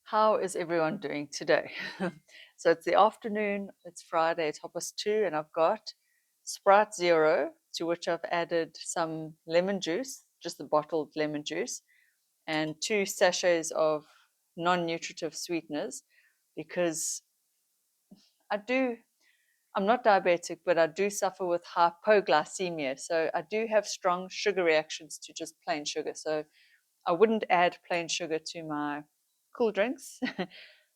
How is everyone doing today? So it's the afternoon, it's Friday, it's 2:30, and I've got Sprite Zero, to which I've added some lemon juice, just the bottled lemon juice, and 2 sachets of non-nutritive sweeteners because I do, I'm not diabetic, but I do suffer with hypoglycemia. So I do have strong sugar reactions to just plain sugar. So I wouldn't add plain sugar to my cool drinks,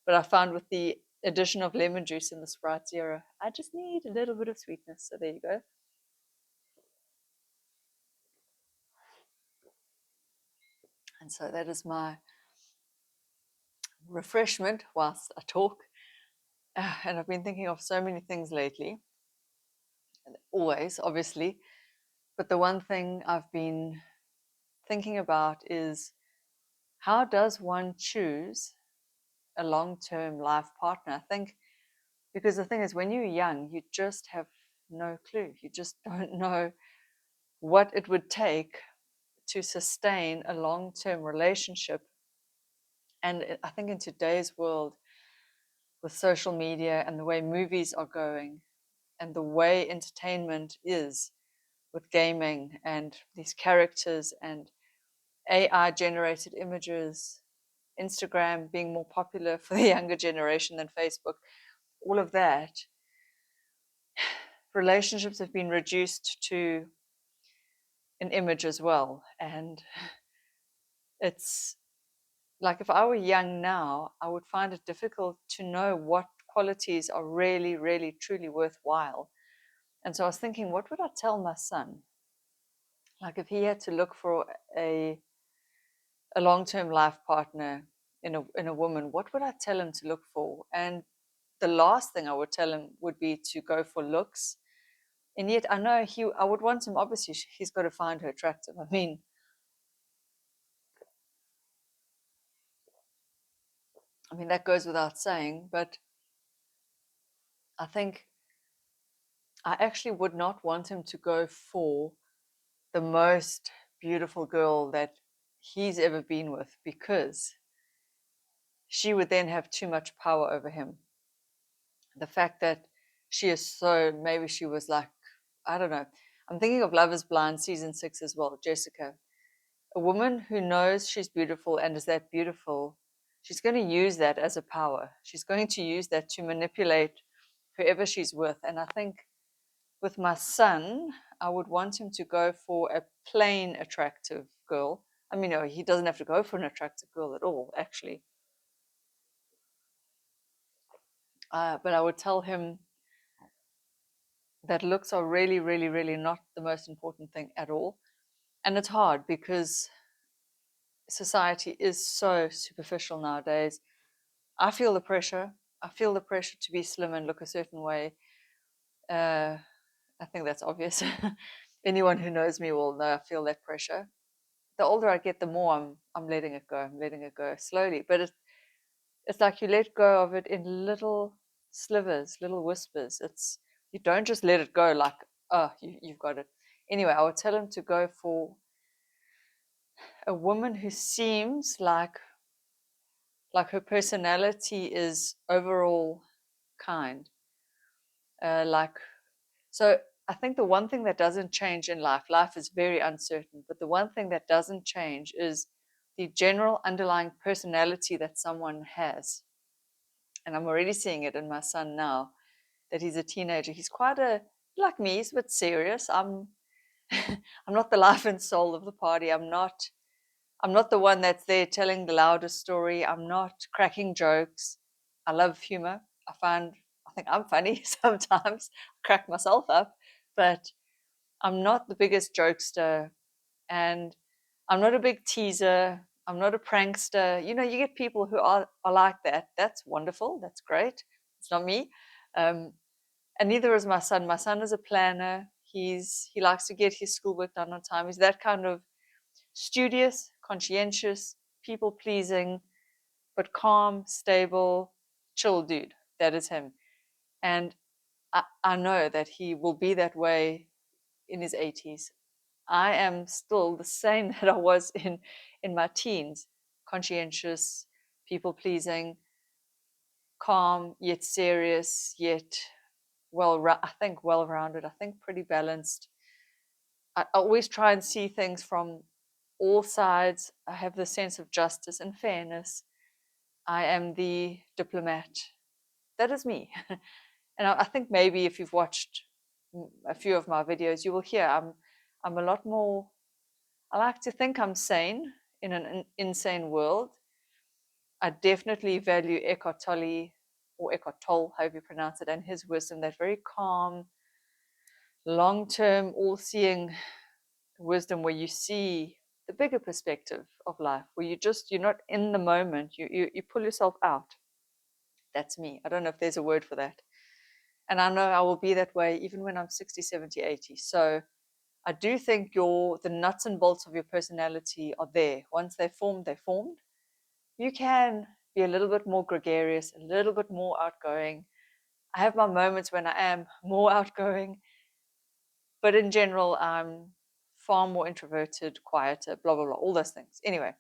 but I found with the addition of lemon juice in the Sprite Zero, I just need a little bit of sweetness. So there you go. And so that is my refreshment whilst I talk. And I've been thinking of so many things lately, always, obviously. But the one thing I've been thinking about is how does one choose a long term life partner? I think because the thing is, when you're young, you just have no clue. You just don't know what it would take to sustain a long term relationship. And I think in today's world, with social media and the way movies are going, and the way entertainment is with gaming and these characters and AI generated images, Instagram being more popular for the younger generation than Facebook, all of that, relationships have been reduced to an image as well. And it's like if I were young now, I would find it difficult to know what qualities are really, really, truly worthwhile. And so I was thinking, what would I tell my son? Like if he had to look for a a long-term life partner in a woman, what would I tell him to look for? And the last thing I would tell him would be to go for looks. And yet I know I would want him, obviously he's got to find her attractive. I mean that goes without saying, but I think I actually would not want him to go for the most beautiful girl that he's ever been with, because she would then have too much power over him. The fact that she is so, maybe she was like, I don't know. I'm thinking of Love is Blind season 6 as well, Jessica. A woman who knows she's beautiful and is that beautiful, she's going to use that as a power. She's going to use that to manipulate whoever she's with. And I think with my son, I would want him to go for a plain attractive girl. I mean, no, he doesn't have to go for an attractive girl at all, actually. But I would tell him that looks are really, really, really not the most important thing at all. And it's hard because society is so superficial nowadays. I feel the pressure. I feel the pressure to be slim and look a certain way. Uh, I think that's obvious. Anyone who knows me will know I feel that pressure. The older I get, the more I'm letting it go. I'm letting it go slowly, but it's like you let go of it in little slivers, little whispers. It's You don't just let it go like, oh, you've got it. Anyway, I would tell him to go for a woman who seems like her personality is overall kind. Like so, I think the one thing that doesn't change in life is very uncertain. But the one thing that doesn't change is the general underlying personality that someone has. And I'm already seeing it in my son now that he's a teenager. He's quite like me, he's a bit serious. I'm not the life and soul of the party. I'm not the one that's there telling the loudest story. I'm not cracking jokes. I love humor. I think I'm funny sometimes. I crack myself up, but I'm not the biggest jokester, and I'm not a big teaser. I'm not a prankster. You get people who are like that. That's wonderful. That's great. It's not me. Um, and neither is my son. My son is a planner. He likes to get his schoolwork done on time. He's that kind of studious, conscientious, people pleasing, but calm, stable, chill dude. That is him. And I know that he will be that way in his 80s. I am still the same that I was in my teens, conscientious, people pleasing, calm yet serious, yet I think well-rounded, I think pretty balanced. I always try and see things from all sides. I have the sense of justice and fairness. I am the diplomat. That is me. And I think maybe if you've watched a few of my videos, you will hear I'm a lot more. I like to think I'm sane in an insane world. I definitely value Eckhart Tolle, or Eckhart Tolle, however you pronounce it, and his wisdom, that very calm, long-term, all-seeing wisdom where you see the bigger perspective of life, where you're not in the moment, you pull yourself out. That's me. I don't know if there's a word for that. And I know I will be that way even when I'm 60, 70, 80. So I do think the nuts and bolts of your personality are there. Once they're formed, they're formed. You can be a little bit more gregarious, a little bit more outgoing. I have my moments when I am more outgoing, but in general, I'm far more introverted, quieter, blah, blah, blah, all those things. Anyway,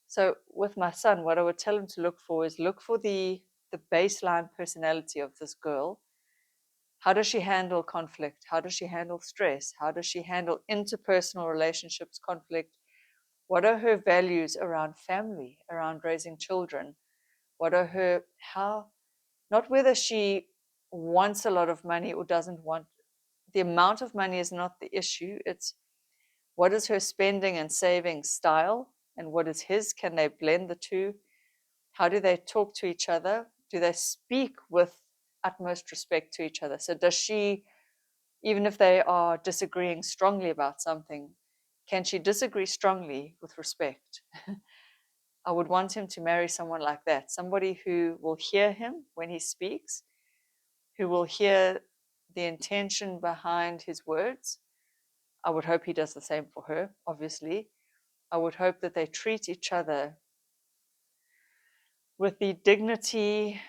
so with my son, what I would tell him to look for is look for the baseline personality of this girl. How does she handle conflict? How does she handle stress? How does she handle interpersonal relationships, conflict? What are her values around family, around raising children? What are not whether she wants a lot of money or doesn't want. The amount of money is not the issue. It's what is her spending and saving style and what is his? Can they blend the two? How do they talk to each other? Do they speak with utmost respect to each other? So does she, even if they are disagreeing strongly about something, can she disagree strongly with respect? I would want him to marry someone like that, somebody who will hear him when he speaks, who will hear the intention behind his words. I would hope he does the same for her, obviously. I would hope that they treat each other with the dignity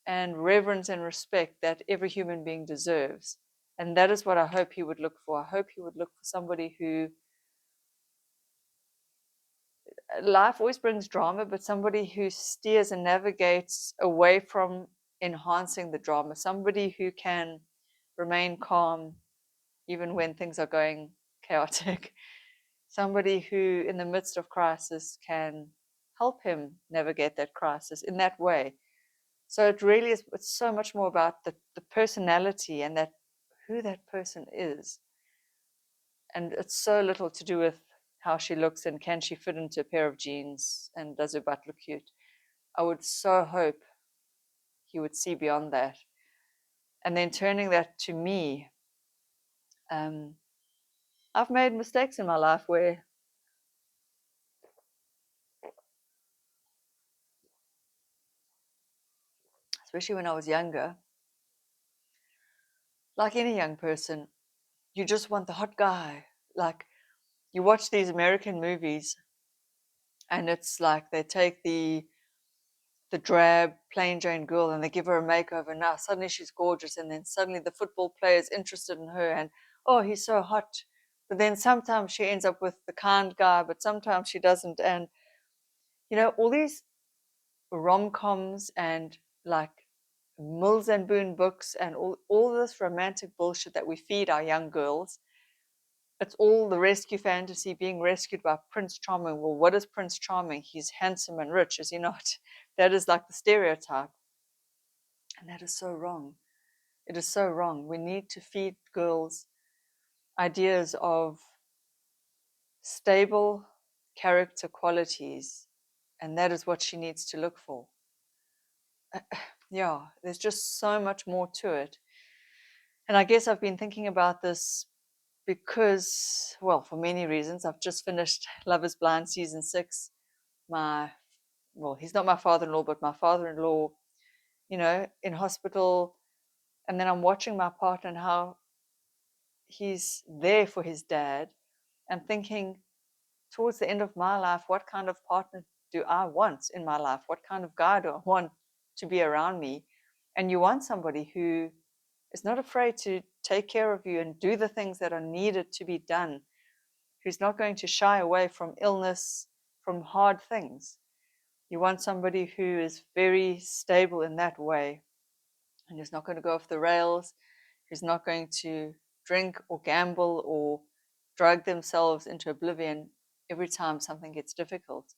and reverence and respect that every human being deserves. And that is what I hope he would look for. I hope he would look for somebody who, life always brings drama, but somebody who steers and navigates away from enhancing the drama, somebody who can remain calm even when things are going chaotic, somebody who, in the midst of crisis, can help him navigate that crisis in that way. So it really is, it's so much more about the personality and who that person is. And it's so little to do with how she looks and can she fit into a pair of jeans and does her butt look cute. I would so hope he would see beyond that. And then turning that to me, I've made mistakes in my life where especially when I was younger, like any young person, you just want the hot guy. Like you watch these American movies and it's like they take the drab plain Jane girl and they give her a makeover. Now suddenly she's gorgeous, and then suddenly the football player is interested in her, and oh, he's so hot. But then sometimes she ends up with the kind guy, but sometimes she doesn't. And all these rom-coms and like Mills and Boon books and all this romantic bullshit that we feed our young girls. It's all the rescue fantasy, being rescued by Prince Charming. Well, what is Prince Charming? He's handsome and rich, is he not? That is like the stereotype. And that is so wrong. It is so wrong. We need to feed girls ideas of stable character qualities, and that is what she needs to look for. Yeah, there's just so much more to it. And I guess I've been thinking about this because, well, for many reasons. I've just finished Love is Blind season 6. He's not my father-in-law, but my father-in-law, in hospital. And then I'm watching my partner and how he's there for his dad, and thinking towards the end of my life, what kind of partner do I want in my life? What kind of guy do I want to be around me? And you want somebody who is not afraid to take care of you and do the things that are needed to be done, who's not going to shy away from illness, from hard things. You want somebody who is very stable in that way and who's not going to go off the rails, who's not going to drink or gamble or drug themselves into oblivion every time something gets difficult.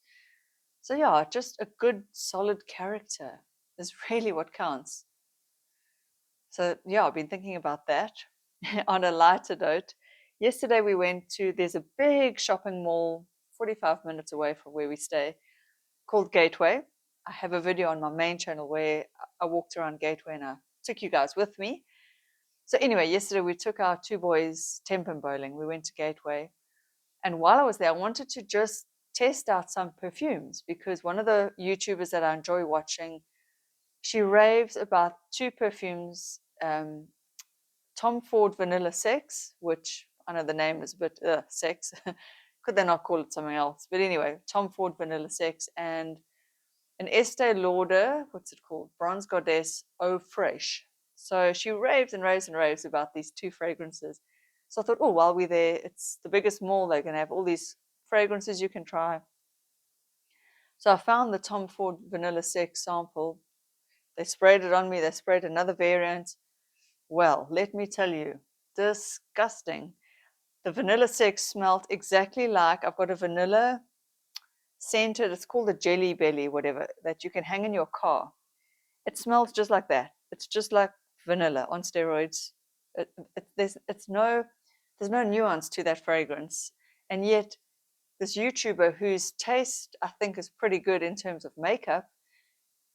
So, yeah, just a good, solid character is really what counts. So, yeah, I've been thinking about that. On a lighter note, yesterday we went to, there's a big shopping mall 45 minutes away from where we stay called Gateway. I have a video on my main channel where I walked around Gateway and I took you guys with me. So anyway, yesterday we took our two boys Tempin bowling. We went to Gateway. And while I was there, I wanted to just test out some perfumes because one of the YouTubers that I enjoy watching, she raves about two perfumes, Tom Ford Vanilla Sex, which I know the name is a bit sex. Could they not call it something else? But anyway, Tom Ford Vanilla Sex and an Estee Lauder, what's it called? Bronze Goddess Eau Fresh. So she raves and raves and raves about these two fragrances. So I thought, oh, while we're there, it's the biggest mall. They're going to have all these fragrances you can try. So I found the Tom Ford Vanilla Sex sample. They sprayed it on me. They sprayed another variant. Well, let me tell you, disgusting. The Vanilla Sex smelled exactly like, I've got a vanilla scented, it's called a Jelly Belly, whatever, that you can hang in your car. It smells just like that. It's just like vanilla on steroids. There's no nuance to that fragrance. And yet, this YouTuber whose taste I think is pretty good in terms of makeup,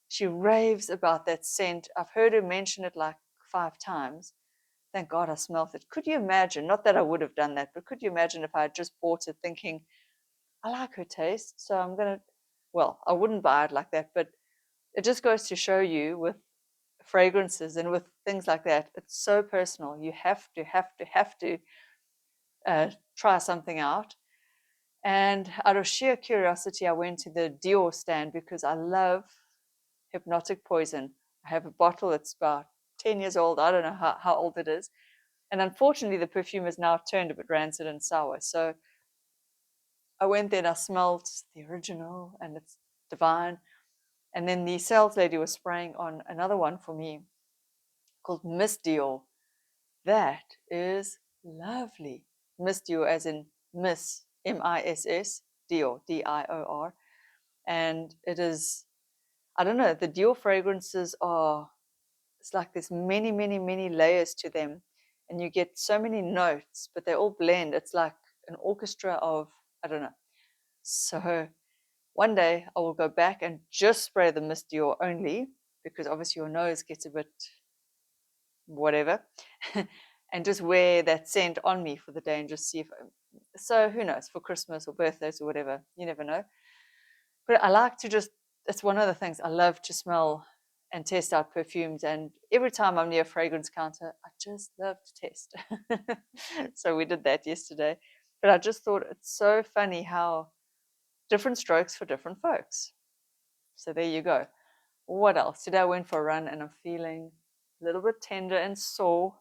she raves about that scent. I've heard her mention it like 5 times. Thank God I smelled it. Could you imagine? Not that I would have done that, but could you imagine if I had just bought it thinking, I like her taste, so I'm going to, well, I wouldn't buy it like that, but it just goes to show you with fragrances and with things like that, it's so personal. You have to try something out. And out of sheer curiosity, I went to the Dior stand because I love Hypnotic Poison. I have a bottle that's about 10 years old. I don't know how old it is. And unfortunately, the perfume has now turned a bit rancid and sour. So I went there and I smelled the original and it's divine. And then the sales lady was spraying on another one for me called Miss Dior. That is lovely. Miss Dior, as in Miss, Miss, Dior, Dior. And it is, I don't know, the Dior fragrances are, it's like there's many, many, many layers to them. And you get so many notes, but they all blend. It's like an orchestra of, I don't know. So one day I will go back and just spray the Miss Dior only, because obviously your nose gets a bit whatever, and just wear that scent on me for the day and just see if, so who knows, for Christmas or birthdays or whatever, you never know. But I like to just, it's one of the things I love to smell and test out perfumes. And every time I'm near a fragrance counter, I just love to test. So we did that yesterday. But I just thought it's so funny how different strokes for different folks. So there you go. What else? Today I went for a run and I'm feeling a little bit tender and sore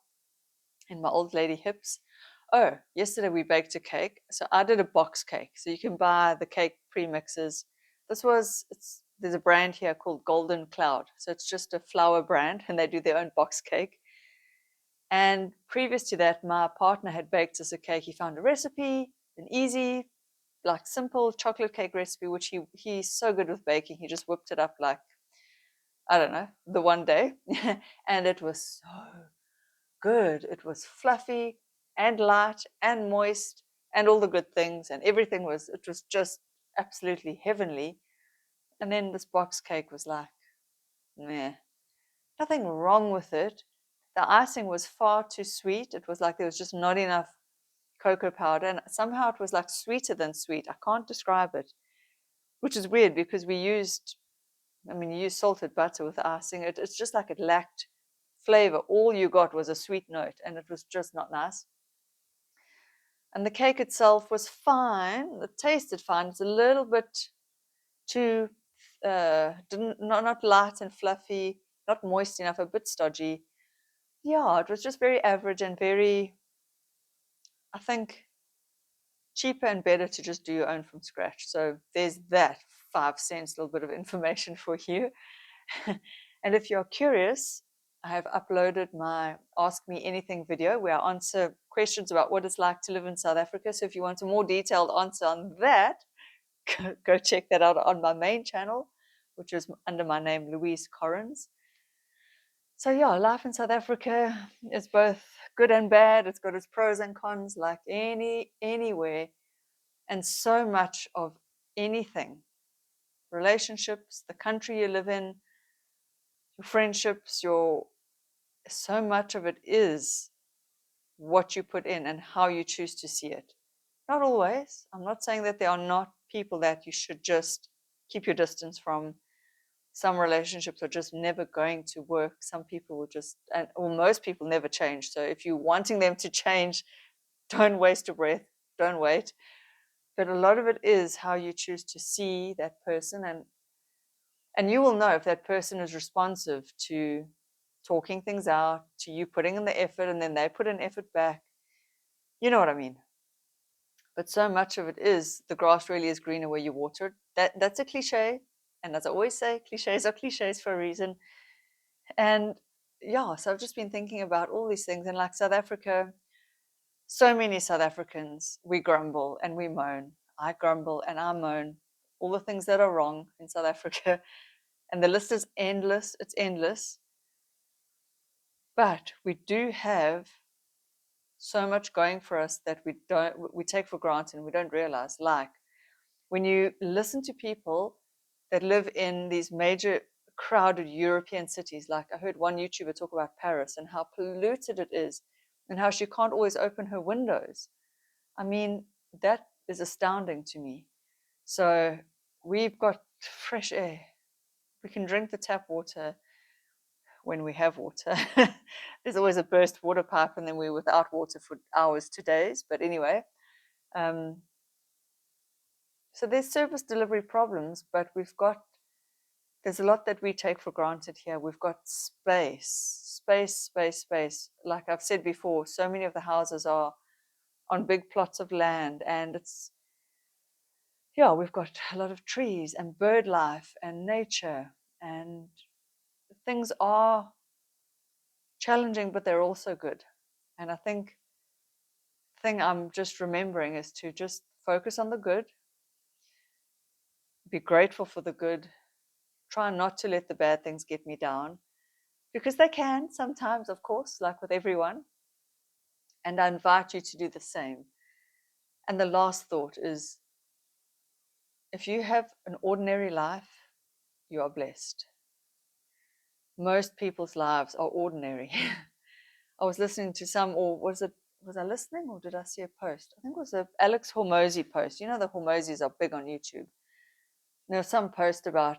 in my old lady hips. Oh, yesterday we baked a cake. So I did a box cake. So you can buy the cake premixes. There's a brand here called Golden Cloud. So it's just a flour brand and they do their own box cake. And previous to that, my partner had baked us a cake. He found a recipe, an easy, like simple chocolate cake recipe, which he's so good with baking. He just whipped it up like, I don't know, the one day. And it was so good. It was fluffy and light and moist and all the good things, and everything was, it was just absolutely heavenly. And then this box cake was like, meh, nothing wrong with it. The icing was far too sweet. It was like there was just not enough cocoa powder, and somehow it was like sweeter than sweet. I can't describe it, which is weird because you use salted butter with icing. It's just like it lacked flavor. All you got was a sweet note, and it was just not nice. And the cake itself was fine. It tasted fine. It's a little bit too, not light and fluffy, not moist enough, a bit stodgy. Yeah, it was just very average and very, I think, cheaper and better to just do your own from scratch. So there's that. 5 cents, a little bit of information for you. And if you're curious, I have uploaded my Ask Me Anything video where I answer questions about what it's like to live in South Africa. So if you want a more detailed answer on that, go check that out on my main channel, which is under my name, Louise Corrins. So yeah, life in South Africa is both good and bad. It's got its pros and cons, like anywhere, and so much of anything, relationships, the country you live in, your friendships, so much of it is what you put in and how you choose to see it. Not always. I'm not saying that there are not people that you should just keep your distance from. Some relationships are just never going to work. Some people will just, or most people never change. So if you're wanting them to change, don't waste your breath. Don't wait. But a lot of it is how you choose to see that person, and you will know if that person is responsive to talking things out, to you putting in the effort, and then they put in effort back. You know what I mean? But so much of it is the grass really is greener where you water it. That's a cliche. And as I always say, cliches are cliches for a reason. And yeah, so I've just been thinking about all these things. And like South Africa, so many South Africans, we grumble and we moan. I grumble and I moan all the things that are wrong in South Africa. And the list is endless. It's endless. But we do have so much going for us that we take for granted and we don't realize. Like when you listen to people that live in these major crowded European cities, like I heard one YouTuber talk about Paris and how polluted it is and how she can't always open her windows. I mean, that is astounding to me. So we've got fresh air. We can drink the tap water when we have water. There's always a burst water pipe, and then we're without water for hours to days. But anyway, um, so there's service delivery problems, but there's a lot that we take for granted here. We've got space, space, space, space. Like I've said before, so many of the houses are on big plots of land, and we've got a lot of trees and bird life and nature, and things are challenging, but they're also good. And I think the thing I'm just remembering is to just focus on the good, be grateful for the good, try not to let the bad things get me down, because they can sometimes, of course, like with everyone. And I invite you to do the same. And the last thought is, if you have an ordinary life, you are blessed. Most people's lives are ordinary. I was listening to or was I listening or did I see a post? I think it was a Alex Hormozy post. You know, the Hormozys are big on YouTube. There was some post about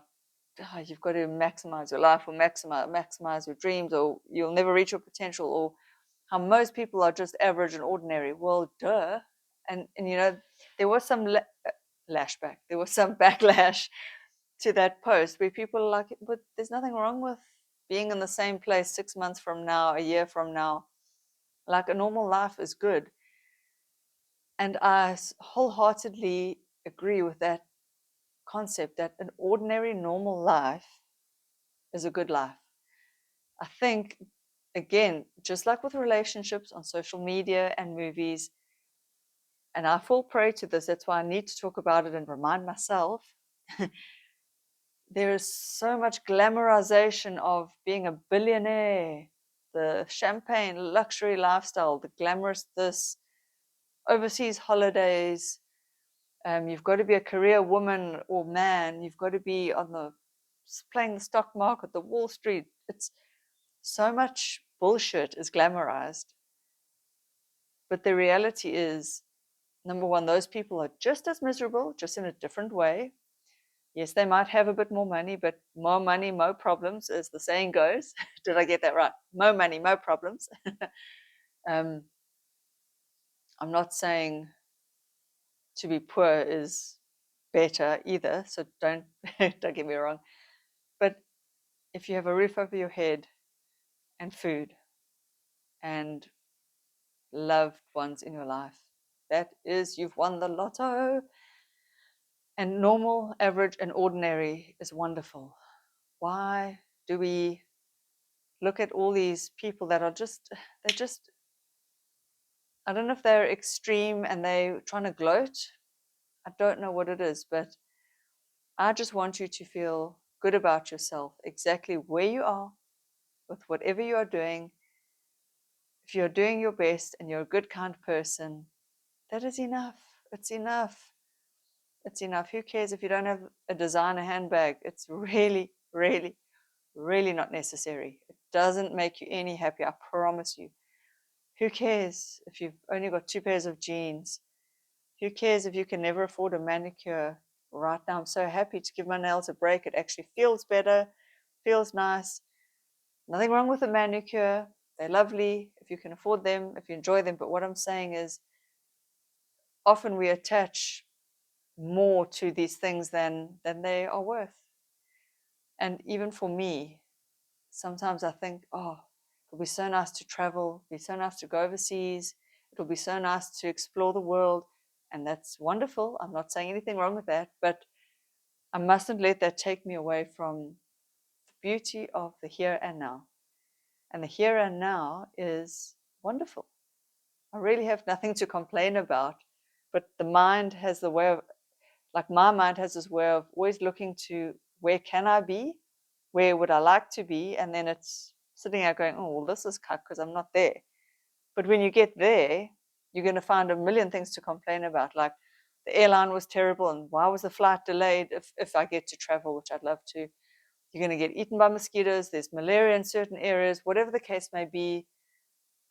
you've got to maximize your life or maximize your dreams, or you'll never reach your potential, or how most people are just average and ordinary. Well, duh. And there was some lashback. There was some backlash to that post where people are like, but there's nothing wrong with being in the same place 6 months from now, a year from now. Like a normal life is good. And I wholeheartedly agree with that concept that an ordinary, normal life is a good life. I think, again, just like with relationships on social media and movies, and I fall prey to this, that's why I need to talk about it and remind myself. There is so much glamorization of being a billionaire, the champagne luxury lifestyle, the glamorous this, overseas holidays. You've got to be a career woman or man. You've got to be playing the stock market, the Wall Street. It's so much bullshit is glamorized. But the reality is, number one, those people are just as miserable, just in a different way. Yes, they might have a bit more money, but more money, more problems, as the saying goes. Did I get that right? More money, more problems. I'm not saying to be poor is better either, so don't get me wrong. But if you have a roof over your head and food and loved ones in your life, you've won the lotto. And normal, average, and ordinary is wonderful. Why do we look at all these people that are they're just, I don't know if they're extreme and they're trying to gloat. I don't know what it is, but I just want you to feel good about yourself, exactly where you are, with whatever you are doing. If you're doing your best and you're a good, kind person, that is enough. It's enough. It's enough. Who cares if you don't have a designer handbag? It's really, really, really not necessary. It doesn't make you any happier, I promise you. Who cares if you've only got 2 pairs of jeans? Who cares if you can never afford a manicure? Right now, I'm so happy to give my nails a break. It actually feels better, feels nice. Nothing wrong with a manicure. They're lovely if you can afford them, if you enjoy them. But what I'm saying is, often we attach more to these things than they are worth. And even for me, sometimes I think, oh, it'll be so nice to travel, it'll be so nice to go overseas, it'll be so nice to explore the world. And that's wonderful. I'm not saying anything wrong with that, but I mustn't let that take me away from the beauty of the here and now. And the here and now is wonderful. I really have nothing to complain about, but the mind has the way of, like my mind has this way of always looking to where can I be? Where would I like to be? And then it's sitting there going, oh, well, this is cut because I'm not there. But when you get there, you're going to find a million things to complain about, like the airline was terrible and why was the flight delayed if I get to travel, which I'd love to. You're going to get eaten by mosquitoes. There's malaria in certain areas, whatever the case may be,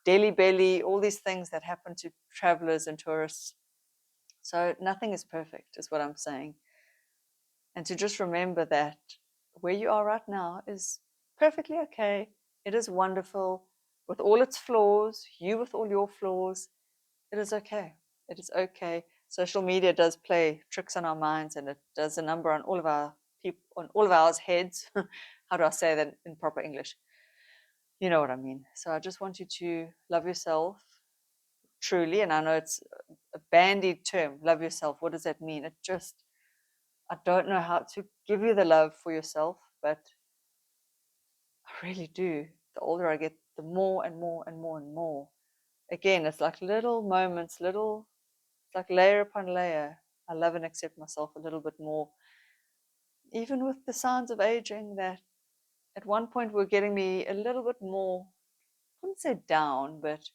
Delhi belly, all these things that happen to travelers and tourists. So nothing is perfect, is what I'm saying. And to just remember that where you are right now is perfectly okay. It is wonderful with all its flaws, you with all your flaws. It is okay. It is okay. Social media does play tricks on our minds, and it does a number on all of our people, on all of our heads. How do I say that in proper English? You know what I mean. So I just want you to love yourself truly. And I know it's a bandied term, love yourself. What does that mean? It just, I don't know how to give you the love for yourself, but I really do. The older I get, the more and more and more and more. Again, it's like little moments, it's like layer upon layer. I love and accept myself a little bit more. Even with the signs of aging that at one point were getting me a little bit more, I wouldn't say down, but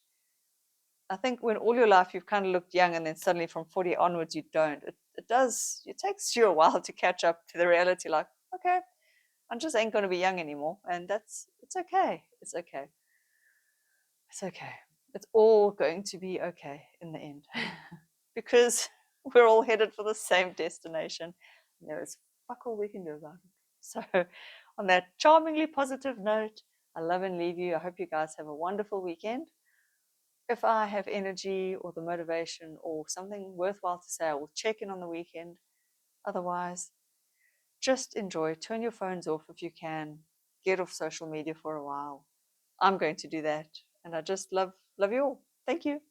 I think when all your life you've kind of looked young and then suddenly from 40 onwards you don't. It takes you a while to catch up to the reality, like, okay, I just ain't going to be young anymore. And it's okay. It's okay. It's okay. It's all going to be okay in the end because we're all headed for the same destination. And there is fuck all we can do about it. So, on that charmingly positive note, I love and leave you. I hope you guys have a wonderful weekend. If I have energy or the motivation or something worthwhile to say, I will check in on the weekend. Otherwise, just enjoy. Turn your phones off if you can. Get off social media for a while. I'm going to do that. And I just love you all. Thank you.